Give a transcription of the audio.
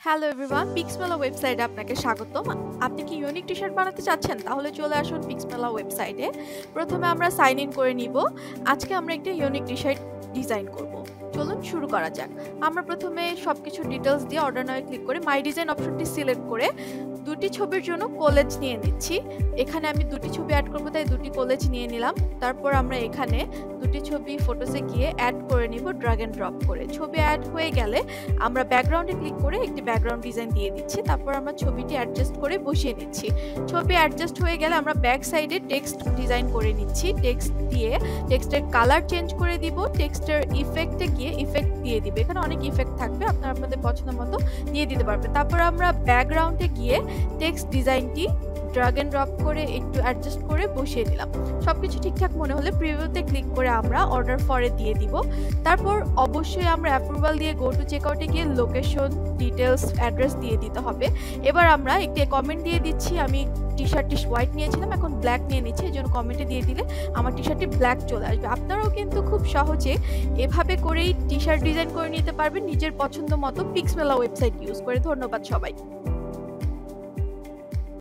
Hello everyone, পিক্সমেলা ওয়েবসাইটে আপনাকে স্বাগতম। আপনি কি ইউনিক টি-শার্ট বানাতে চাচ্ছেন? তাহলে চলে আসুন পিক্সমেলা ওয়েবসাইটে। প্রথমে আমরা সাইন ইন করে নিব। আজকে আমরা একটা ইউনিক টি-শার্ট ডিজাইন করব। চলুন শুরু করা যাক। আমরা প্রথমে সবকিছু ডিটেইলস দিয়ে অর্ডার নাও ক্লিক করে মাই ডিজাইন অপশনটি সিলেক্ট করে দুটি ছবির জন্য কোলেজ নিয়ে নিচ্ছি। এখানে আমি দুটি ছবি অ্যাড করব, তাই দুটি কোলেজ নিয়ে নিলাম। তারপর আমরা এখানে দুটি ছবি ফটোসে গিয়ে অ্যাড করে নিব ড্র্যাগ এন্ড ড্রপ করে। ছবি অ্যাড হয়ে গেলে আমরা ব্যাকগ্রাউন্ডে ক্লিক করে একটি ব্যাকগ্রাউন্ড ডিজাইন দিয়ে দিচ্ছি। তারপর আমরা ছবিটি অ্যাডজাস্ট করে বসিয়ে নিচ্ছি। ছবি অ্যাডজাস্ট হয়ে গেলে আমরা ব্যাক সাইডে টেক্সট ডিজাইন করে নিচ্ছি। টেক্সট দিয়ে টেক্সটের কালার চেঞ্জ করে দিব। টেক্সটের ইফেক্টে গিয়ে ইফেক্ট দিয়ে দিব। এখানে অনেক ইফেক্ট থাকবে, আপনারা আপনাদের পছন্দ মতো দিয়ে দিতে পারবেন। তারপর আমরা ব্যাকগ্রাউন্ডে গিয়ে টেক্সট ডিজাইনটি ড্র্যাগ এন্ড ড্রপ করে একটু অ্যাডজাস্ট করে বসিয়ে দিলাম। সবকিছু ঠিকঠাক মনে হলে প্রিভিউতে ক্লিক করে আমরা অর্ডার ফরে দিয়ে দিব। তারপর অবশ্যই আমরা অ্যাপ্রুভাল দিয়ে গো টু চেকআউটে গিয়ে লোকেশন ডিটেলস অ্যাড্রেস দিয়ে দিতে হবে। এবার আমরা একটি কমেন্ট দিয়ে দিচ্ছি, আমি টি-শার্টটি হোয়াইট নিয়েছিলাম, এখন ব্ল্যাক নিয়ে নিচ্ছি। এই জন্য কমেন্টে দিয়ে দিলে আমার টি-শার্টটি ব্ল্যাক চলে আসবে। আপনারাও কিন্তু খুব সহজে এভাবে করেই টি-শার্ট ডিজাইন করে নিতে পারবেন নিজের পছন্দ মতো পিক্সমেলা ওয়েবসাইট ইউজ করে। ধন্যবাদ সবাই।